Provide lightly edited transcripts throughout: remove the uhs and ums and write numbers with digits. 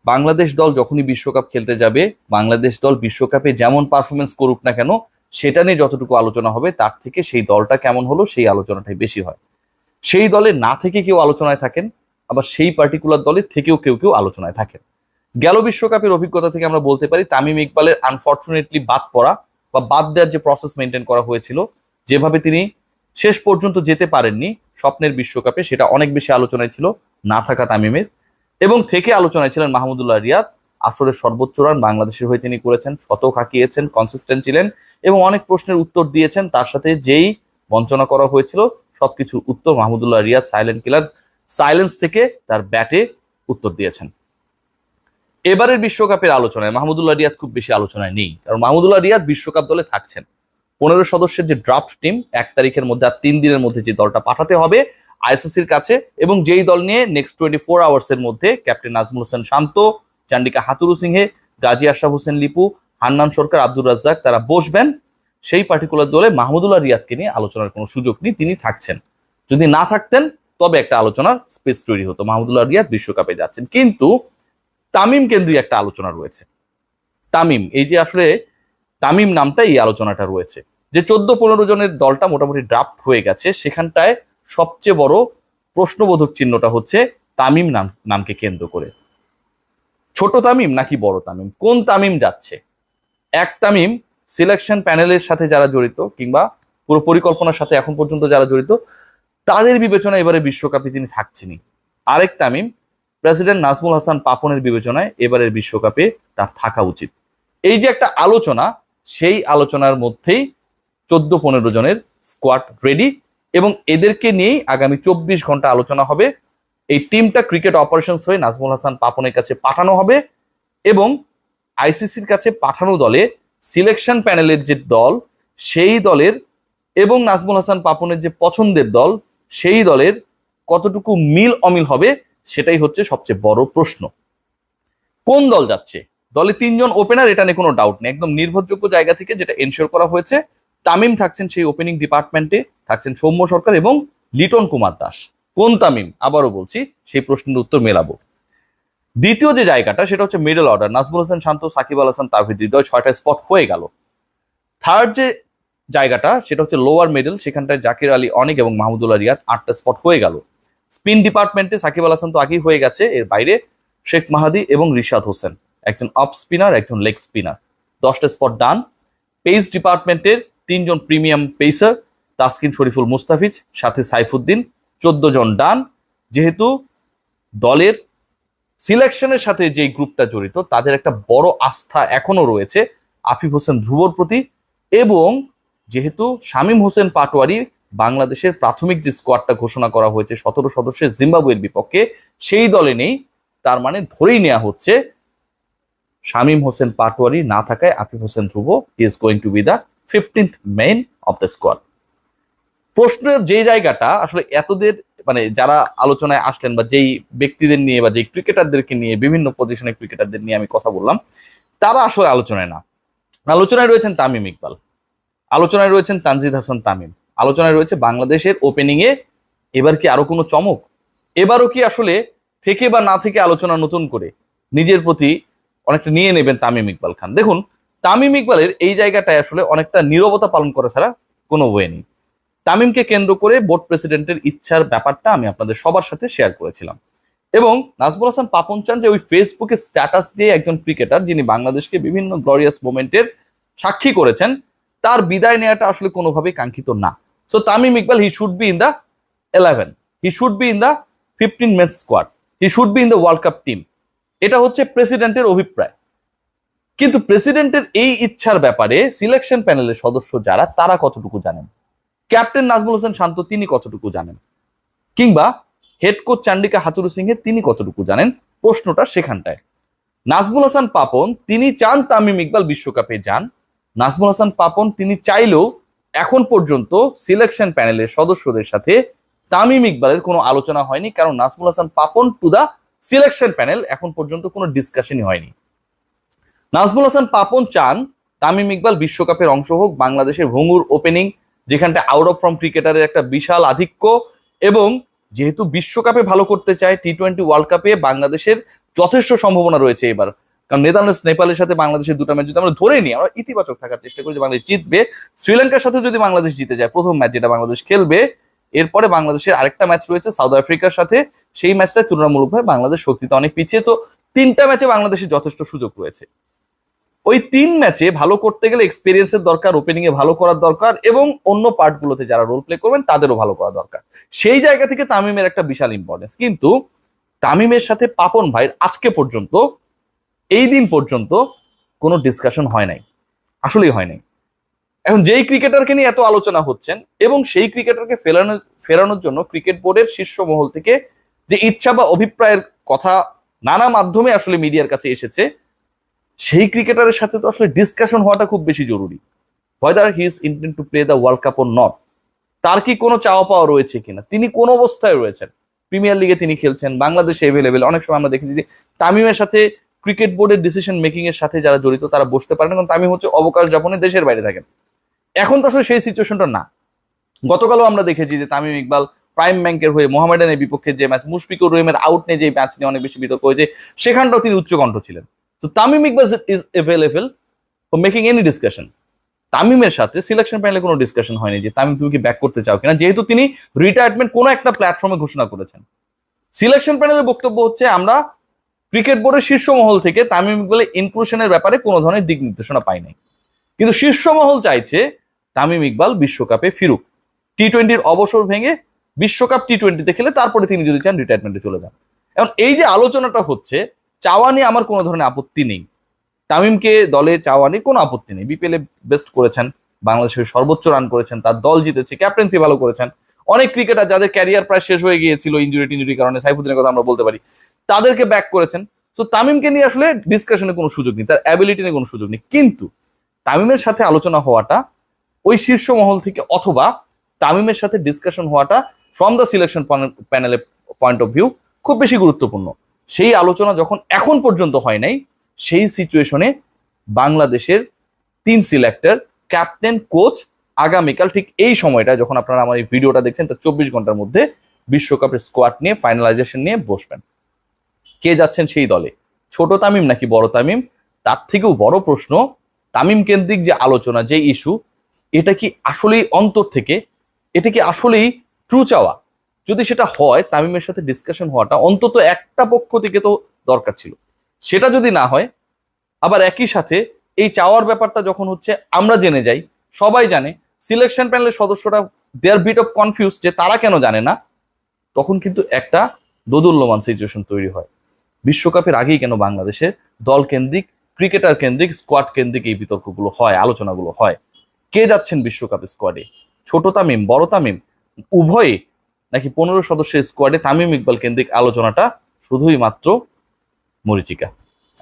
বাংলাদেশ দল যখনই বিশ্বকাপ খেলতে যাবে, বাংলাদেশ দল বিশ্বকাপে যেমন পারফরমেন্স করুক না কেন, সেটা নিয়ে যতটুকু আলোচনা হবে তার থেকে সেই দলটা কেমন হলো সেই আলোচনাটাই বেশি হয়। সেই দলে না থেকে কেউ আলোচনায় থাকেন, আবার সেই পার্টিকুলার দলের থেকেও কেউ কেউ আলোচনায় থাকেন। গেল বিশ্বকাপের অভিজ্ঞতা থেকে আমরা বলতে পারি তামিম ইকবালের আনফর্চুনেটলি বাদ পড়া বা বাদ দেওয়ার যে প্রসেস মেনটেন করা হয়েছিল, যেভাবে তিনি শেষ পর্যন্ত যেতে পারেননি স্বপ্নের বিশ্বকাপে, সেটা অনেক বেশি আলোচনায় ছিল না থাকা তামিমের। এবং থেকে আলোচনায় ছিলেন মাহমুদুল্লাহ রিয়াদ। আসরের সর্বোচ্চ রান বাংলাদেশের হয়ে তিনি করেছেন, শতক হাঁকিয়েছেন, কনসিস্টেন্ট ছিলেন এবং অনেক প্রশ্নের উত্তর দিয়েছেন। তার সাথে যেই বঞ্চনা করা হয়েছিল সবকিছুর উত্তর Mahmudullah Riyad silent killer, silence থেকে তার ব্যাটে উত্তর দিয়েছেন। এবারের বিশ্বকাপের আলোচনায় মাহমুদুল্লাহ রিয়াদ খুব বেশি আলোচনায় নেই, কারণ মাহমুদুল্লাহ রিয়াদ বিশ্বকাপ দলে থাকছেন। 15 সদস্যের যে ড্রাফট টিম 1 তারিখের মধ্যে আর 3 দিনের মধ্যে যে দলটা পাঠাতে হবে আইসিসির কাছে, এবং যেই দল নিয়ে নেক্সট 24 আওয়ার্সের মধ্যে ক্যাপ্টেন নাজমুল হোসেন শান্ত, চান্ডিকা হাতুরু সিংহে, গাজী আশরাফ হোসেন লিপু, হান্নান সরকার, আব্দুর রাজ্জাক তারা বসবেন। সেই পার্টিকুলার দলে মাহমুদুল্লাহ রিয়াদকে নিয়ে আলোচনার কোনো সুযোগ নেই, তিনি থাকছেন। যদি না থাকতেন তবে একটা আলোচনার স্পেস তৈরি হতো, মাহমুদুল্লাহ রিয়াদ বিশ্বকাপে যাচ্ছেন। কিন্তু তামিম কেন্দ্রিক একটা আলোচনা রয়েছে। তামিম, এই যে আসলে তামিম নামটা এই আলোচনাটা রয়েছে, যে 14-15 জনের দলটা মোটামুটি ড্রাফট হয়ে গেছে, সেখানটায় সবচেয়ে বড় প্রশ্নবোধক চিহ্নটা হচ্ছে তামিম নামকে কেন্দ্র করে। ছোট তামিম নাকি বড় তামিম, কোন তামিম যাচ্ছে? এক তামিম সিলেকশন প্যানেলের সাথে যারা জড়িত কিংবা পুরো পরিকল্পনার সাথে এখন পর্যন্ত যারা জড়িত তাদের বিবেচনায় এবারে বিশ্বকাপে তিনি থাকছেনই। আরেক তামিম প্রেসিডেন্ট নাজমুল হাসান পাপনের বিবেচনায় এবারের বিশ্বকাপে তার থাকা উচিত। এই যে একটা আলোচনা, সেই আলোচনার মধ্যেই 14-15 জনের স্কোয়াড রেডি, এবং এদেরকে নিয়েই আগামী 24 ঘন্টা আলোচনা হবে। এই টিমটা ক্রিকেট অপারেশনস হয়ে নাজমুল হাসান পাপনের কাছে পাঠানো হবে, এবং আইসিসির কাছে পাঠানো দলে সিলেকশন প্যানেলের যে দল সেই দলের এবং নাজমুল হাসান পাপনের যে পছন্দের দল সেই দলের কতটুকু মিল অমিল হবে সেটাই হচ্ছে সবচেয়ে বড় প্রশ্ন। কোন দল যাচ্ছে? দলে 3 জন ওপেনার, এটা নিয়ে কোনো ডাউট নেই। একদম নির্ভরযোগ্য জায়গা থেকে যেটা এনশিওর করা হয়েছে, তামিম থাকছেন সেই ওপেনিং ডিপার্টমেন্টে, থাকছেন সৌম্য সরকার এবং লিটন কুমার দাস। কোন তামিম? আবারও বলছি, সেই প্রশ্নের উত্তর মেলাবো। দ্বিতীয় যে জায়গাটা সেটা হচ্ছে মিডল অর্ডার, নাজমুল হোসেন শান্ত, সাকিব আল হাসান, তাওহিদ হৃদয়, 6টা স্পট হয়ে গেল। থার্ড যে জায়গাটা সেটা হচ্ছে লোয়ার মিডল, সেখানটায় জাকির আলী অনেক এবং মাহমুদুল্লাহ রিয়াদ, 8টা স্পট হয়ে গেল। স্পিন ডিপার্টমেন্টে সাকিব আল হাসান তো আগেই হয়ে গেছে, এর বাইরে শেখ মাহাদি এবং রিশাদ হোসেন, একজন অফ স্পিনার একজন লেগ স্পিনার, 10টা স্পট ডান। পেস ডিপার্টমেন্টের 3 জন প্রিমিয়াম পেসার, তাসকিন, শরীফুল, মুস্তাফিজ, সাথে সাইফুদ্দিন, 14 জন ডান। যেহেতু দলের সিলেকশনের সাথে যে গ্রুপটা জড়িত তাদের একটা বড় আস্থা এখনো রয়েছে আফিফ হোসেন ধ্রুবর প্রতি, এবং যেহেতু শামীম হোসেন পাটোয়ারি বাংলাদেশের প্রাথমিক যে স্কোয়াডটা ঘোষণা করা হয়েছে 17 সদস্যের জিম্বাবুয়ের বিপক্ষে সেই দলে নেই, তার মানে ধরেই নেওয়া হচ্ছে শামীম হোসেন পাটোয়ারি না থাকায় Afif Hossain Dhruba is going to be the 15th men of the squad. প্রশ্নের যে জায়গাটা আসলে এতদের মানে যারা আলোচনায় আসলেন বা যেই ব্যক্তিদের নিয়ে বা যেই ক্রিকেটারদেরকে নিয়ে বিভিন্ন পজিশনের ক্রিকেটারদের নিয়ে আমি কথা বললাম, তারা আসলে আলোচনায় না। আলোচনায় রয়েছেন তামিম ইকবাল, আলোচনায় রয়েছেন তানজিদ হাসান তামিম, আলোচনায় রয়েছে বাংলাদেশের ওপেনিং এ এবার কি আরো কোনো চমক, এবারও কি আসলে থেকে বা না থেকে আলোচনা নতুন করে নিজের প্রতি অনেকটা নিয়ে নেবেন তামিম ইকবাল খান। দেখুন, তামিম ইকবালের এই জায়গাটায় আসলে অনেকটা নীরবতা পালন করা ছাড়া কোনো ওয়ে নেই। তামিমকে কেন্দ্র করে বোর্ড প্রেসিডেন্টের ইচ্ছার ব্যাপারটা আমি আপনাদের সবার সাথে শেয়ার করেছিলাম, এবং নাজমুল হাসান পাপন চান যে ওই ফেসবুকে স্ট্যাটাস দিয়ে একজন ক্রিকেটার যিনি বাংলাদেশকে বিভিন্ন গ্লোরিয়াস মোমেন্টের সাক্ষী করেছেন তার বিদায় নেওয়াটা আসলে কোনোভাবেই কাঙ্ক্ষিত না। So Tamim Iqbal he should be in the 11, he should be in the 15 match squad, he should be in the world cup team. এটা হচ্ছে প্রেসিডেন্টের অভিপ্রায়। কিন্তু প্রেসিডেন্টের এই ইচ্ছার ব্যাপারে সিলেকশন প্যানেলের সদস্য যারা তারা কতটুকু জানেন, ক্যাপ্টেন নাজমুল হোসেন শান্ত তিনি কতটুকু জানেন, কিংবা হেড কোচ চান্ডিকা হাতুরু সিংহে তিনি কতটুকু জানেন, প্রশ্নটা সেখানটায়। নাজমুল হাসান পাপন তিনি চান তামিম ইকবাল বিশ্বকাপে যান। নাজমুল হাসান পাপন তিনি চাইলেও এখন পর্যন্ত সিলেকশন প্যানেলের সদস্যদের সাথে তামিম ইকবালের কোনো আলোচনা হয়নি, কারণ Nazmul Hasan Papon to the selection panel এখন পর্যন্ত কোনো ডিসকাশনই হয়নি। নাজমুল হাসান পাপন চান তামিম ইকবাল বিশ্বকাপের অংশ হোক, বাংলাদেশের ভঙ্গুর ওপেনিং যেখানটা আউট অফ ফর্ম ক্রিকেটারের একটা বিশাল আধিক্য, এবং যেহেতু বিশ্বকাপে ভালো করতে চায়, T20 ওয়ার্ল্ড কাপে বাংলাদেশের যথেষ্ট সম্ভাবনা রয়েছে এবার, কারণ নেদারল্যান্ডস নেপালের সাথে বাংলাদেশের দুটো ম্যাচ যদি আমরা ধরে নিই, আমরা ইতিবাচক থাকার চেষ্টা করি যে বাংলাদেশ জিতবে, শ্রীলঙ্কার সাথে যদি বাংলাদেশ জিতে যায় প্রথম ম্যাচ যেটা বাংলাদেশ খেলবে, এরপরে বাংলাদেশের আরেকটা ম্যাচ রয়েছে সাউথ আফ্রিকার সাথে, সেই ম্যাচটা তুলনামূলকভাবে বাংলাদেশ শক্তিতে অনেক পিছিয়ে, তো 3টা ম্যাচে বাংলাদেশের যথেষ্ট সুযোগ রয়েছে। ওই 3 ম্যাচে ভালো করতে গেলে এক্সপিরিয়েন্সের দরকার, ওপেনিং এ ভালো করার দরকার, এবং অন্য পার্টগুলোতে যারা রোল প্লে করবেন তাদেরও ভালো করা দরকার। সেই জায়গা থেকে তামিমের একটা বিশাল ইম্পর্টেন্স। কিন্তু তামিমের সাথে পাপন ভাইয়ের আজকে পর্যন্ত, এই দিন পর্যন্ত কোনো ডিসকাশন হয় নাই, আসলেই হয় নাই। এখন যেই ক্রিকেটারকে নিয়ে এত আলোচনা হচ্ছেন, এবং সেই ক্রিকেটারকে ফেরানোর জন্য ক্রিকেট বোর্ডের শীর্ষ মহল থেকে যে ইচ্ছা বা অভিপ্রায়ের কথা নানা মাধ্যমে আসলে মিডিয়ার কাছে এসেছে, সেই ক্রিকেটারের সাথে তো আসলে ডিসকাশন হওয়াটা খুব বেশি জরুরি। whether he is intend to play the world cup or not, তার কি কোনো চাওয়া পাওয়া রয়েছে কিনা, তিনি কোন অবস্থায় রয়েছেন, প্রিমিয়ার লিগে তিনি খেলছেন, বাংলাদেশে এভেলেবেল। অনেক সময় আমরা দেখেছি যে তামিমের সাথে ক্রিকেট বোর্ডের ডিসিশন মেকিং এর সাথে যারা জড়িত তারা বসতে পারেন, কারণ তামিম হচ্ছে অবকাশ যাপনে দেশের বাইরে থাকেন। এখন তো আসলে সেই সিচুয়েশনটা না। গতকালও আমরা দেখেছি যে তামিম ইকবাল প্রাইম ব্যাংকের হয়ে মোহামেডানের বিপক্ষে যে ম্যাচ, মুশফিকুর রহিমের আউট নিয়ে যে ম্যাচ নিয়ে অনেক বেশি বিতর্ক হয়েছে, সেখানটাও তিনি উচ্চকণ্ঠ ছিলেন। তো Tamim Iqbal is available for making any discussion. তামিমের সাথে সিলেকশন প্যানেলে কোনো ডিসকাশন হয়নি যে তামিম তুমি কি ব্যাক করতে চাও কিনা, যেহেতু তিনি রিটায়ারমেন্ট কোনো একটা প্ল্যাটফর্মে ঘোষণা করেছেন। সিলেকশন প্যানেলের বক্তব্য হচ্ছে আমরা ক্রিকেট বোর্ডের শীর্ষ মহল থেকে তামিম ইকবালের ইনক্লুশনের ব্যাপারে কোনো ধরনের দিক নির্দেশনা পাই নাই, কিন্তু শীর্ষ মহল চাইছে তামিম ইকবাল বিশ্বকাপে ফিরুক, টি-20-র অবসর ভেঙে বিশ্বকাপ টি-20-তে খেলে তারপরে তিনি যদি চান রিটায়ারমেন্টে চলে যান। এখন এই যে আলোচনাটা হচ্ছে, চাওয়া নিয়ে আমার কোনো ধরনের আপত্তি নেই, তামিমকে দলে চাওয়া নিয়ে কোনো আপত্তি নেই। বিপিএল এ বেস্ট করেছেন, বাংলাদেশের সর্বোচ্চ রান করেছেন, তার দল জিতেছে, ক্যাপ্টেন্সি ভালো করেছেন। অনেক ক্রিকেটার যাদের ক্যারিয়ার প্রায় শেষ হয়ে গিয়েছিল ইনজুরির কারণে, সাইফুদ্দিনের কথা আমরা বলতে পারি, তাদেরকে ব্যাক করেছেন। তো তামিমকে নিয়ে আসলে ডিসকাশনে কোনো সুযোগ নেই, তার অ্যাবিলিটি নিয়ে কোনো সুযোগ নেই। কিন্তু তামিমের সাথে আলোচনা হওয়াটা ওই শীর্ষ মহল থেকে, অথবা তামিমের সাথে ডিসকাশন হওয়াটা ফ্রম দ্য সিলেকশন প্যানেলের পয়েন্ট অফ ভিউ খুব বেশি গুরুত্বপূর্ণ। সেই আলোচনা যখন এখন পর্যন্ত হয় নাই, সেই সিচুয়েশনে বাংলাদেশের 3 সিলেক্টর, ক্যাপ্টেন, কোচ আগামীকাল ঠিক এই সময়টা যখন আপনারা আমার এই ভিডিওটা দেখছেন, তার 24 ঘন্টার মধ্যে বিশ্বকাপের স্কোয়াড নিয়ে ফাইনালাইজেশন নিয়ে বসবেন। কে যাচ্ছেন সেই দলে, ছোট তামিম নাকি বড় তামিম? তার থেকেও বড় প্রশ্ন, তামিম কেন্দ্রিক যে আলোচনা, যে ইস্যু, এটা কি আসলেই অন্তর থেকে, এটা কি আসলেই ট্রু চাওয়া? যদি সেটা হয়, তামিমের সাথে ডিসকাশন হওয়াটা অন্তত একটা পক্ষ থেকে তো দরকার ছিল। সেটা যদি না হয়, আবার একই সাথে এই চাওয়ার ব্যাপারটা যখন হচ্ছে, আমরা জেনে যাই, সবাই জানে, সিলেকশন প্যানেলের সদস্যরা দে আর বিট অফ কনফিউজ যে তারা কেন জানে না, তখন কিন্তু একটা দোদুল্যমান সিচুয়েশন তৈরি হয়। বিশ্বকাপের আগেই কেন বাংলাদেশের দল কেন্দ্রিক, ক্রিকেটার কেন্দ্রিক, স্কোয়াড কেন্দ্রিক এই বিতর্কগুলো হয়, আলোচনাগুলো হয়? কে যাচ্ছেন বিশ্বকাপের স্কোয়াডে, ছোট তামিম, বড় তামিম, উভয়ে, নাকি 15 সদস্যের স্কোয়াডে তামিম ইকবাল কেন্দ্রিক আলোচনাটা শুধুই মাত্র মরীচিকা?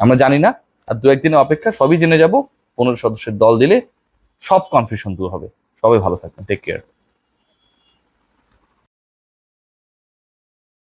আমরা জানি না, আর 2-1 দিনের অপেক্ষা, সবই জেনে যাব। 15 সদস্যের দল দিলে সব কনফিউশন দূর হবে। সবাই ভালো থাকবেন, টেক কেয়ার।